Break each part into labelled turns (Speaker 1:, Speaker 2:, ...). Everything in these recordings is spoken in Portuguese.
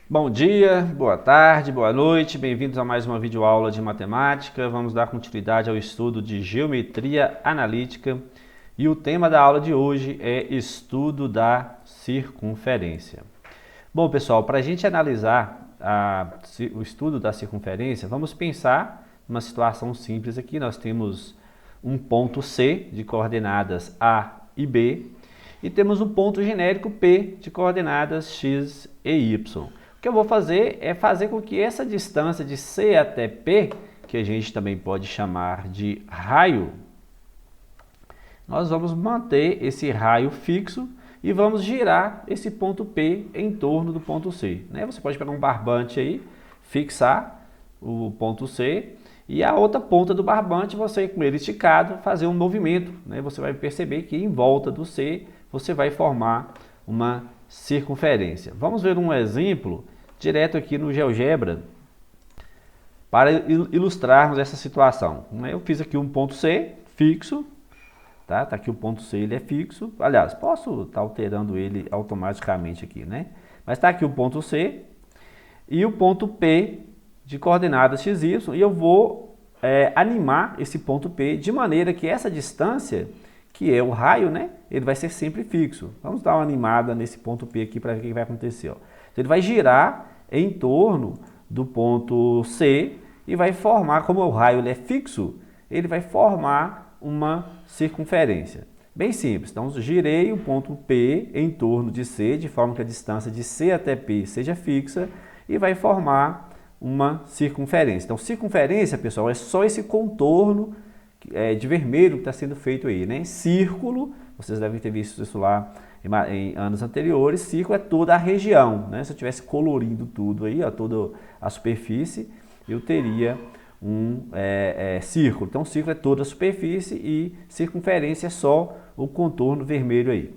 Speaker 1: Bom dia, boa tarde, boa noite, bem-vindos a mais uma videoaula de matemática. Vamos dar continuidade ao estudo de geometria analítica e o tema da aula de hoje é estudo da circunferência. Bom, pessoal, para a gente analisar o estudo da circunferência, vamos pensar numa situação simples aqui. Nós temos um ponto C de coordenadas A e B e temos um ponto genérico P de coordenadas X e Y. O que eu vou fazer é fazer com que essa distância de C até P, que a gente também pode chamar de raio, nós vamos manter esse raio fixo e vamos girar esse ponto P em torno do ponto C. Você pode pegar um barbante aí, fixar o ponto C e a outra ponta do barbante, você com ele esticado, fazer um movimento. Você vai perceber que em volta do C você vai formar uma circunferência. Vamos ver um exemplo direto aqui no GeoGebra para ilustrarmos essa situação. Eu fiz aqui um ponto C fixo, tá aqui o ponto C, ele é fixo. Aliás, posso estar alterando ele automaticamente aqui, Mas está aqui o ponto C e o ponto P de coordenadas x, y, e eu vou animar esse ponto P de maneira que essa distância, que é o raio, ele vai ser sempre fixo. Vamos dar uma animada nesse ponto P aqui para ver o que vai acontecer. Então, ele vai girar em torno do ponto C e vai formar, como o raio ele é fixo, ele vai formar uma circunferência. Bem simples. Então, girei o ponto P em torno de C, de forma que a distância de C até P seja fixa e vai formar uma circunferência. Então, circunferência, pessoal, é só esse contorno de vermelho que está sendo feito aí, Círculo, vocês devem ter visto isso lá em anos anteriores. Círculo é toda a região, Se eu estivesse colorindo tudo aí, toda a superfície, eu teria um círculo. Então, círculo é toda a superfície e circunferência é só o contorno vermelho aí.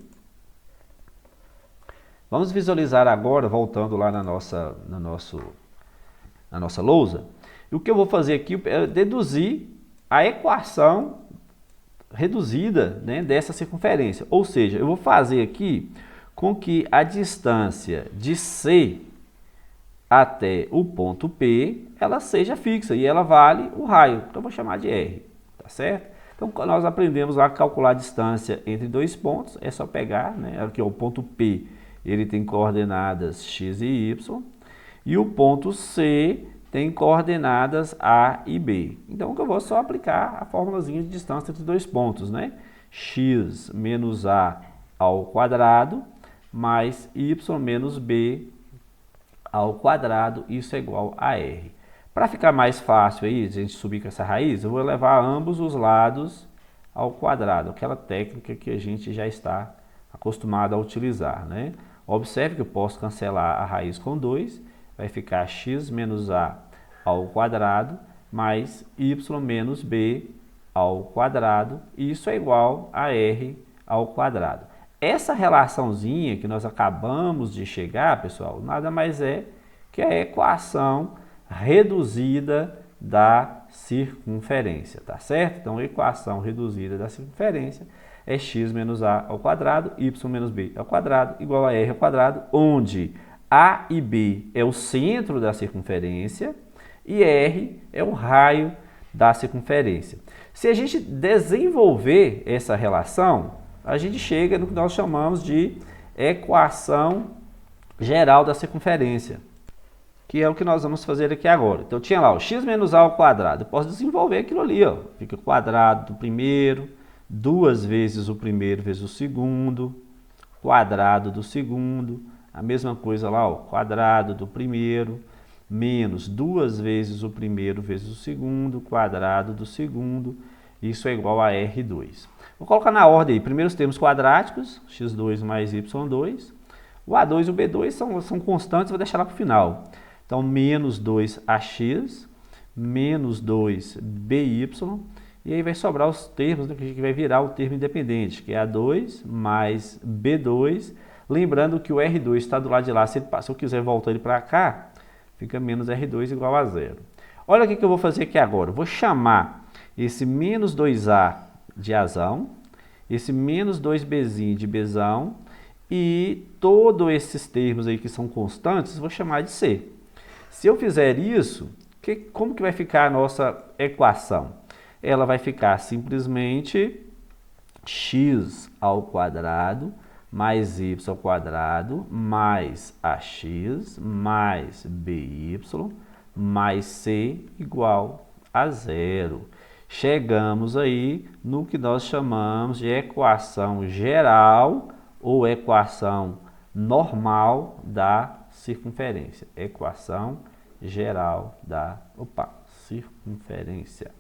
Speaker 1: Vamos visualizar agora, voltando lá na nossa lousa. E o que eu vou fazer aqui é deduzir a equação reduzida dessa circunferência. Ou seja, eu vou fazer aqui com que a distância de C até o ponto P, ela seja fixa e ela vale o raio. Então, eu vou chamar de R, tá certo? Então, nós aprendemos lá a calcular a distância entre dois pontos. É só pegar, Aqui, o ponto P, ele tem coordenadas x e y. E o ponto C tem coordenadas A e B. Então, eu vou só aplicar a formulazinha de distância entre dois pontos, x menos A ao quadrado mais y menos B ao quadrado, isso é igual a R. Para ficar mais fácil aí, a gente subir com essa raiz, eu vou levar ambos os lados ao quadrado, aquela técnica que a gente já está acostumado a utilizar, Observe que eu posso cancelar a raiz com 2, vai ficar x menos a ao quadrado mais y menos b ao quadrado, e isso é igual a r ao quadrado. Essa relaçãozinha que nós acabamos de chegar, pessoal, nada mais é que a equação reduzida da circunferência, tá certo? Então, a equação reduzida da circunferência é x menos a ao quadrado, y menos b ao quadrado, igual a r ao quadrado, onde a e B é o centro da circunferência e R é o raio da circunferência. Se a gente desenvolver essa relação, a gente chega no que nós chamamos de equação geral da circunferência, que é o que nós vamos fazer aqui agora. Então, eu tinha lá o x menos a ao quadrado. Eu posso desenvolver aquilo ali, Fica o quadrado do primeiro, duas vezes o primeiro vezes o segundo, quadrado do segundo. A mesma coisa lá, quadrado do primeiro, menos duas vezes o primeiro vezes o segundo, quadrado do segundo, isso é igual a R2. Vou colocar na ordem aí, primeiro os termos quadráticos, x2 mais y2, o A2 e o B2 são constantes, vou deixar lá para o final. Então, menos 2AX, menos 2BY, e aí vai sobrar os termos, que vai virar o termo independente, que é A2 mais B2, lembrando que o R2 está do lado de lá, se eu quiser voltar ele para cá, fica menos R2 igual a zero. Olha o que eu vou fazer aqui agora. Eu vou chamar esse menos 2A de Azão, esse menos 2Bzinho de Bzão, e todos esses termos aí que são constantes, vou chamar de C. Se eu fizer isso, como que vai ficar a nossa equação? Ela vai ficar simplesmente x ao quadrado mais y ao quadrado mais ax mais by mais c igual a zero. Chegamos aí no que nós chamamos de equação geral ou equação normal da circunferência. Equação geral da circunferência.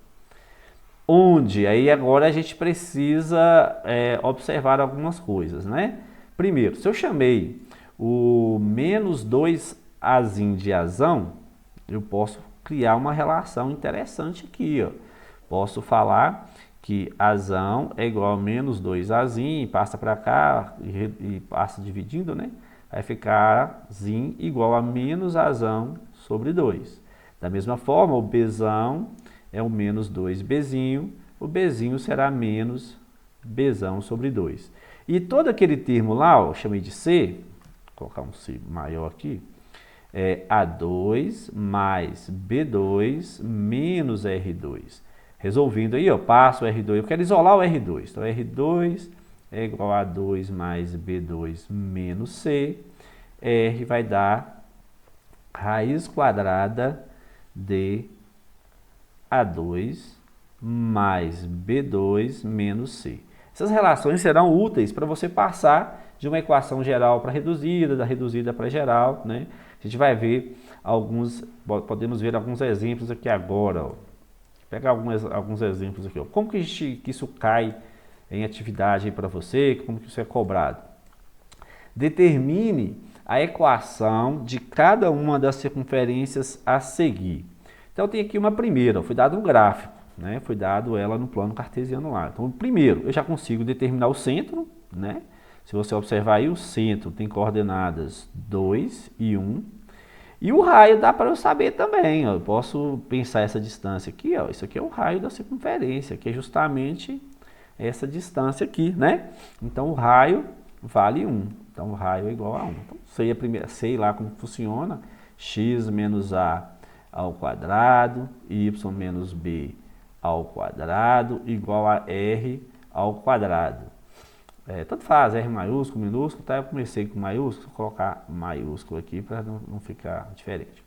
Speaker 1: Onde aí agora a gente precisa observar algumas coisas, né? Primeiro, se eu chamei o menos 2azinho de azão, eu posso criar uma relação interessante aqui, ó. Posso falar que azão é igual a menos 2azinho, passa para cá e passa dividindo, né? Vai ficar zinho igual a menos azão sobre 2. Da mesma forma, o bzão é o menos 2bzinho, o bzinho será menos bzão sobre 2. E todo aquele termo lá, ó, eu chamei de C, vou colocar um C maior aqui, é A2 mais B2 menos R2. Resolvendo aí, ó, passo o R2, eu quero isolar o R2. Então, R2 é igual a 2 mais B2 menos C. R vai dar raiz quadrada de A2 mais B2 menos C. Essas relações serão úteis para você passar de uma equação geral para reduzida, da reduzida para geral, né? A gente vai ver podemos ver alguns exemplos aqui agora, ó. Pegar alguns exemplos aqui, ó. Como que isso cai em atividade para você, como que isso é cobrado? Determine a equação de cada uma das circunferências a seguir. Então, tem aqui uma primeira, foi dado um gráfico, né? Foi dado ela no plano cartesiano lá. Então, primeiro, eu já consigo determinar o centro, né? Se você observar aí, o centro tem coordenadas 2 e 1. E o raio dá para eu saber também, ó. Eu posso pensar essa distância aqui, ó. Isso aqui é o raio da circunferência, que é justamente essa distância aqui, né? Então, o raio vale 1. Então, o raio é igual a 1. Então, sei lá como funciona. X menos A ao quadrado, y menos b ao quadrado, igual a r ao quadrado. Tanto faz, R maiúsculo, minúsculo, tá? Eu comecei com maiúsculo, vou colocar maiúsculo aqui para não ficar diferente.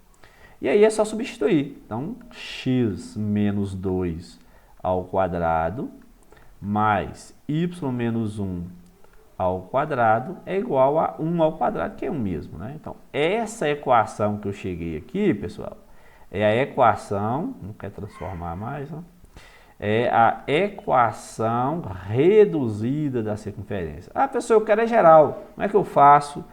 Speaker 1: E aí é só substituir. Então, x menos 2 ao quadrado mais y menos 1 ao quadrado é igual a 1 ao quadrado, que é 1 mesmo, né? Então, essa equação que eu cheguei aqui, pessoal, é a equação, não quer transformar mais, ó, é a equação reduzida da circunferência. Ah, pessoal, eu quero é geral. Como é que eu faço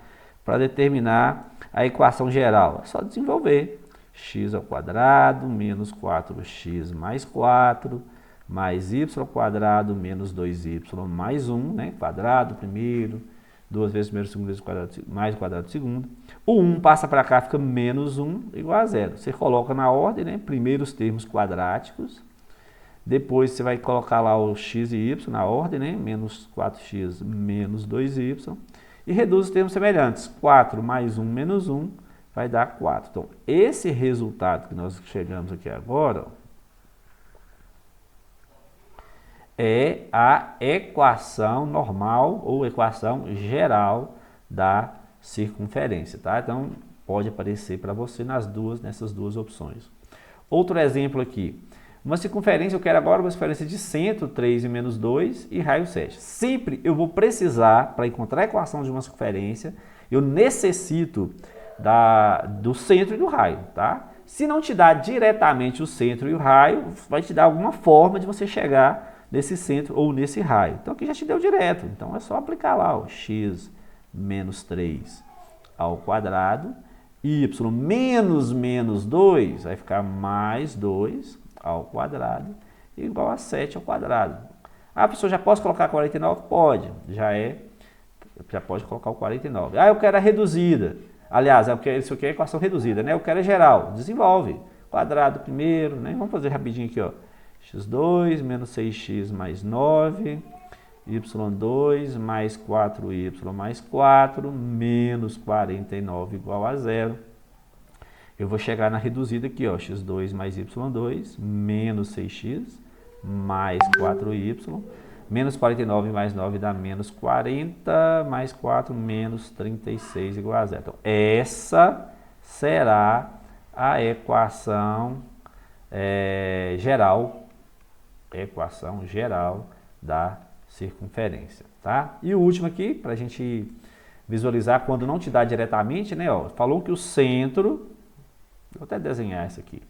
Speaker 1: para determinar a equação geral? É só desenvolver. X ao quadrado menos 4x mais 4 mais y ao quadrado menos 2y mais 1, né? Quadrado primeiro, 2 vezes primeiro, segundo vezes quadrado, mais quadrado segundo. O 1 passa para cá, fica menos 1 igual a zero. Você coloca na ordem, né? Primeiro os termos quadráticos. Depois você vai colocar lá o x e y na ordem, né? Menos 4x menos 2y. E reduz os termos semelhantes. 4 mais 1 menos 1 vai dar 4. Então, esse resultado que nós chegamos aqui agora, ó, é a equação normal ou equação geral da circunferência, tá? Então, pode aparecer para você nessas duas opções. Outro exemplo aqui. Uma circunferência, eu quero agora uma circunferência de centro, 3 e menos 2, e raio 7. Sempre eu vou precisar, para encontrar a equação de uma circunferência, eu necessito do centro e do raio, tá? Se não te dá diretamente o centro e o raio, vai te dar alguma forma de você chegar nesse centro ou nesse raio. Então, aqui já te deu direto. Então, é só aplicar lá o x menos 3 ao quadrado, y menos 2, vai ficar mais 2 ao quadrado, igual a 7 ao quadrado. Ah, professor, já posso colocar 49? Pode, já pode colocar o 49. Ah, eu quero a reduzida. Aliás, isso aqui é a equação reduzida, né? Eu quero a geral. Desenvolve. Quadrado primeiro, né? Vamos fazer rapidinho aqui, ó. x2 menos 6x mais 9, y2 mais 4y mais 4 menos 49 igual a zero. Eu vou chegar na reduzida aqui, ó, x2 mais y2 menos 6x mais 4y, menos 49 mais 9 dá menos 40, mais 4 menos 36 igual a zero. Então, essa será a equação geral da circunferência, tá? E o último aqui, para a gente visualizar quando não te dá diretamente, né? Ó, falou que o centro, vou até desenhar isso aqui,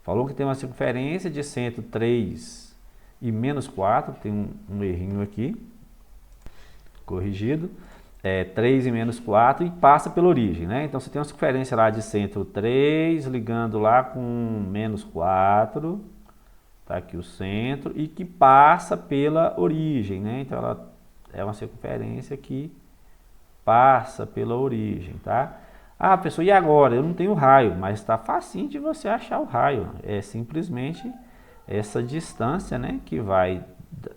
Speaker 1: falou que tem uma circunferência de centro 3 e menos 4, tem um errinho aqui, corrigido, 3 e menos 4 e passa pela origem, né? Então você tem uma circunferência lá de centro 3, ligando lá com menos 4, tá aqui o centro, e que passa pela origem, né? Então ela é uma circunferência que passa pela origem, tá? Ah, pessoal, e agora? Eu não tenho raio, mas está facinho de você achar o raio. É simplesmente essa distância, né? Que vai,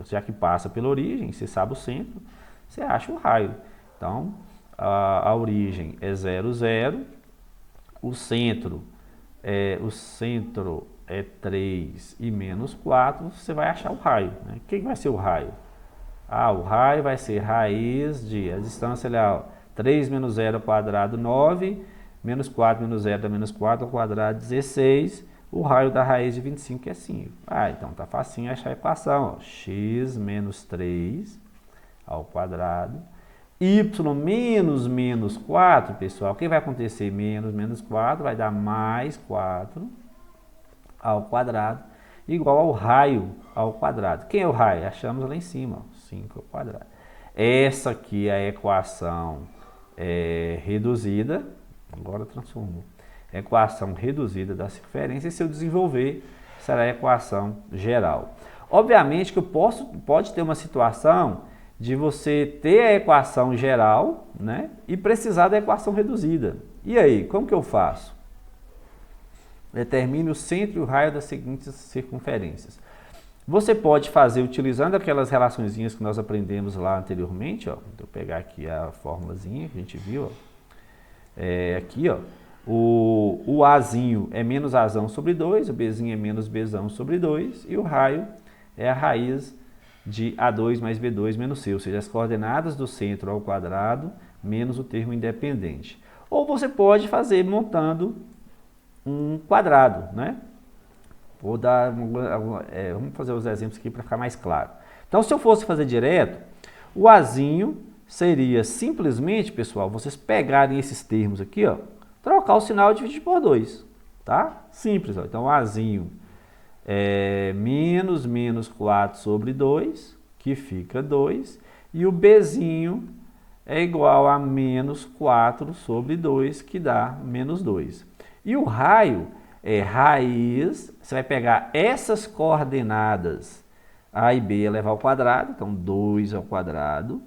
Speaker 1: já que passa pela origem, você sabe o centro, você acha o raio. Então, a origem é 0, 0, o centro é 3 e menos 4, você vai achar o raio, né? O que vai ser o raio? Ah, o raio vai ser raiz de, a distância é, ó, 3 menos 0 ao quadrado, 9, menos 4 menos 0 dá menos 4 ao quadrado, 16, o raio da raiz de 25 é 5. Ah, então tá facinho achar a equação, ó, x menos 3 ao quadrado, y menos 4, pessoal, o que vai acontecer? Menos 4 vai dar mais 4 ao quadrado, igual ao raio ao quadrado. Quem é o raio? Achamos lá em cima, ó, 5 ao quadrado. Essa aqui é a equação reduzida, agora transformou, equação reduzida da circunferência, e se eu desenvolver, será a equação geral. Obviamente que pode ter uma situação de você ter a equação geral, né, e precisar da equação reduzida. E aí, como que eu faço? Determine o centro e o raio das seguintes circunferências. Você pode fazer utilizando aquelas relaçõezinhas que nós aprendemos lá anteriormente, ó. Vou pegar aqui a formulazinha que a gente viu, ó. Aqui, ó, o Azinho é menos Azão sobre 2, o Bzinho é menos Bzão sobre 2, e o raio é a raiz de A2 mais B2 menos C, ou seja, as coordenadas do centro ao quadrado menos o termo independente. Ou você pode fazer montando um quadrado, né? Vou dar, vamos fazer os exemplos aqui para ficar mais claro. Então, se eu fosse fazer direto, o Azinho seria simplesmente, pessoal, vocês pegarem esses termos aqui, ó, trocar o sinal e dividir por 2, tá? Simples, ó. Então, o Azinho é menos 4 sobre 2, que fica 2, e o Bzinho é igual a menos 4 sobre 2, que dá menos 2. E o raio é raiz, você vai pegar essas coordenadas A e B elevado ao quadrado, então 2 ao quadrado,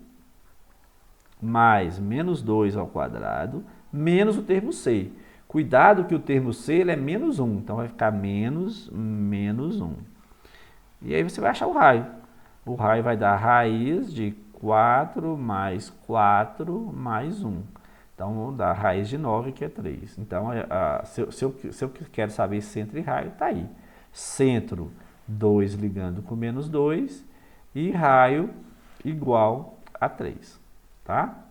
Speaker 1: mais menos 2 ao quadrado, menos o termo C. Cuidado que o termo C ele é menos 1, então vai ficar menos 1. E aí você vai achar o raio. O raio vai dar raiz de 4 mais 4 mais 1. Então, vou dar raiz de 9, que é 3. Então, se eu quero saber centro e raio, está aí. Centro, 2 ligando com menos 2, e raio igual a 3. Tá?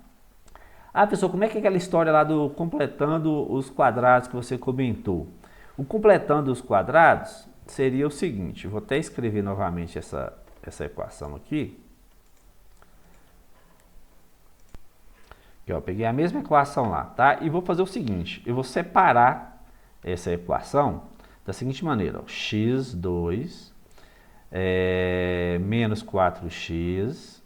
Speaker 1: Ah, pessoal, como é que é aquela história lá do completando os quadrados que você comentou? O completando os quadrados seria o seguinte, vou até escrever novamente essa equação aqui. Aqui, ó, peguei a mesma equação lá, tá? E vou fazer o seguinte, eu vou separar essa equação da seguinte maneira, ó, x2 menos 4x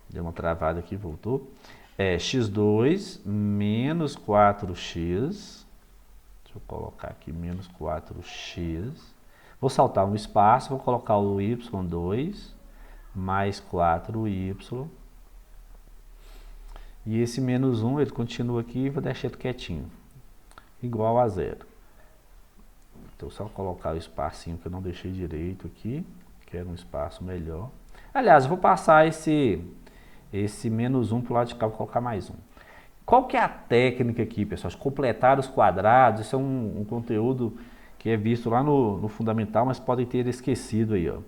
Speaker 1: deu uma travada aqui, voltou, x2 menos 4x, deixa eu colocar aqui menos 4x, vou saltar um espaço, vou colocar o y2 mais 4y. E esse menos 1, ele continua aqui e vou deixar ele quietinho. Igual a 0. Então, só colocar o espacinho que eu não deixei direito aqui, que era um espaço melhor. Aliás, eu vou passar esse menos 1 para o lado de cá, vou colocar mais um. Qual que é a técnica aqui, pessoal? Completar os quadrados, isso é um conteúdo que é visto lá no fundamental, mas podem ter esquecido aí, ó.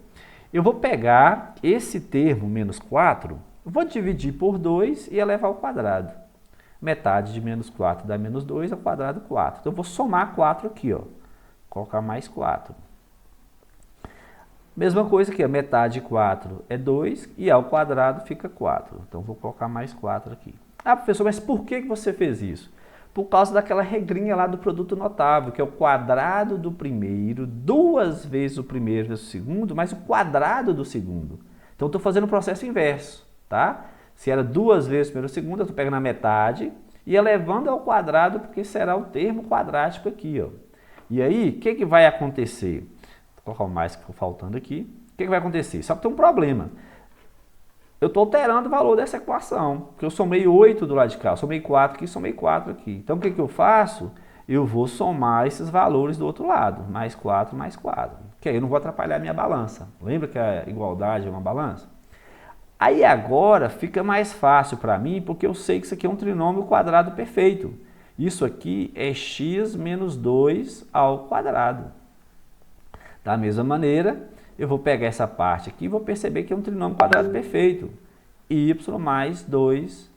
Speaker 1: Eu vou pegar esse termo, menos 4, vou dividir por 2 e elevar ao quadrado. Metade de menos 4 dá menos 2, ao quadrado 4. Então, eu vou somar 4 aqui, ó. Colocar mais 4. Mesma coisa aqui, a metade de 4 é 2 e ao quadrado fica 4. Então, vou colocar mais 4 aqui. Ah, professor, mas por que você fez isso? Por causa daquela regrinha lá do produto notável, que é o quadrado do primeiro, 2 vezes o primeiro vezes o segundo, mais o quadrado do segundo. Então, eu estou fazendo o processo inverso, tá? Se era 2 vezes o primeiro e o segundo, eu estou pegando a metade e elevando ao quadrado, porque será o termo quadrático aqui, ó. E aí, o que vai acontecer? Vou colocar o mais que ficou faltando aqui. O que vai acontecer? Só que tem um problema. Eu estou alterando o valor dessa equação, porque eu somei 8 do lado de cá, eu somei 4 aqui, somei 4 aqui. Então, o que eu faço? Eu vou somar esses valores do outro lado, mais 4, que aí eu não vou atrapalhar a minha balança. Lembra que a igualdade é uma balança? Aí agora fica mais fácil para mim, porque eu sei que isso aqui é um trinômio quadrado perfeito. Isso aqui é x menos 2 ao quadrado. Da mesma maneira, eu vou pegar essa parte aqui e vou perceber que é um trinômio quadrado perfeito. Y mais 2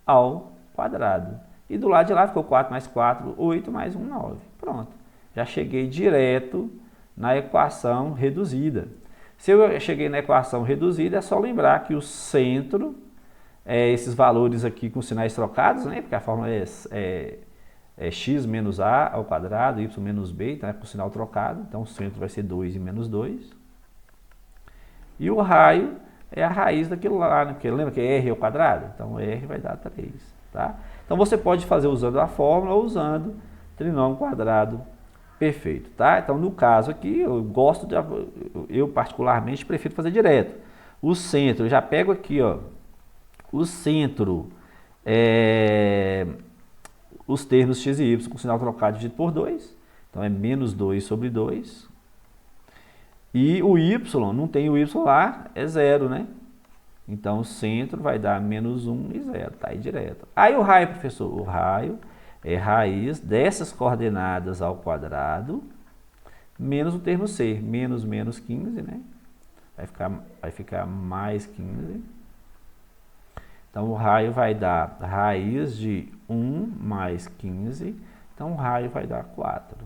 Speaker 1: ao quadrado. E do lado de lá ficou 4 mais 4, 8 mais 1, 9. Pronto. Já cheguei direto na equação reduzida. Se eu cheguei na equação reduzida, é só lembrar que o centro é esses valores aqui com sinais trocados, né? Porque a fórmula é x menos a ao quadrado, y menos b, então é com sinal trocado. Então, o centro vai ser 2 e menos 2. E o raio é a raiz daquilo lá, né? Porque lembra que r é o quadrado? Então, r vai dar 3, tá? Então, você pode fazer usando a fórmula ou usando trinômio quadrado perfeito, tá? Então, no caso aqui, eu particularmente prefiro fazer direto. O centro, eu já pego aqui, ó, o centro os termos x e y com sinal trocado dividido por 2. Então, é menos 2 sobre 2. E o y, não tem o y lá, é 0, né? Então, o centro vai dar menos 1 e 0, tá aí direto. Aí o raio, professor, o raio é raiz dessas coordenadas ao quadrado, menos o termo c, menos 15, né? Vai ficar mais 15. Então, o raio vai dar raiz de 1 mais 15. Então, o raio vai dar 4.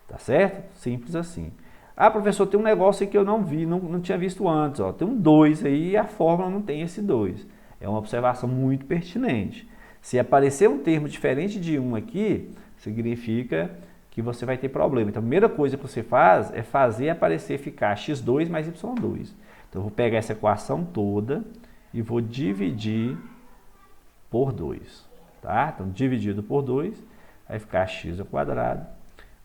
Speaker 1: Tá certo? Simples assim. Ah, professor, tem um negócio aí que eu não vi, não tinha visto antes. Ó. Tem um 2 aí e a fórmula não tem esse 2. É uma observação muito pertinente. Se aparecer um termo diferente de 1 aqui, significa que você vai ter problema. Então, a primeira coisa que você faz é fazer aparecer, ficar x2 mais y2. Então, eu vou pegar essa equação toda e vou dividir por 2. Tá? Então, dividido por 2, vai ficar x ao quadrado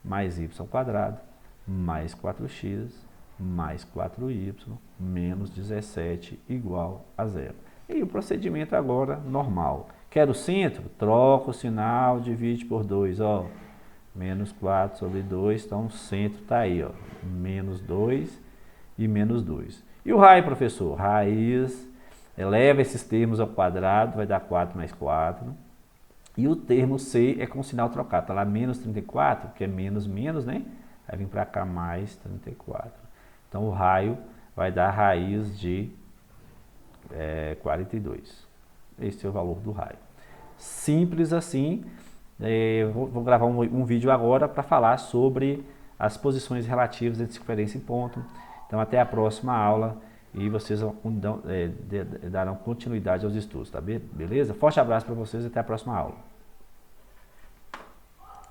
Speaker 1: mais y ao quadrado mais 4x mais 4y menos 17 igual a 0. E o procedimento agora normal. Quero o centro? Troca o sinal, divide por 2. Ó, menos 4 sobre 2, então o centro está aí, ó, menos 2 e menos 2. E o raio, professor? Raiz, eleva esses termos ao quadrado, vai dar 4 mais 4. E o termo c é com sinal trocado, está lá menos 34, que é menos, né? Vai vir para cá mais 34. Então, o raio vai dar raiz de 42. Esse é o valor do raio. Simples assim. Vou gravar um vídeo agora para falar sobre as posições relativas entre circunferência e ponto. Então, até a próxima aula e vocês darão continuidade aos estudos, tá? Beleza? Forte abraço para vocês e até a próxima aula.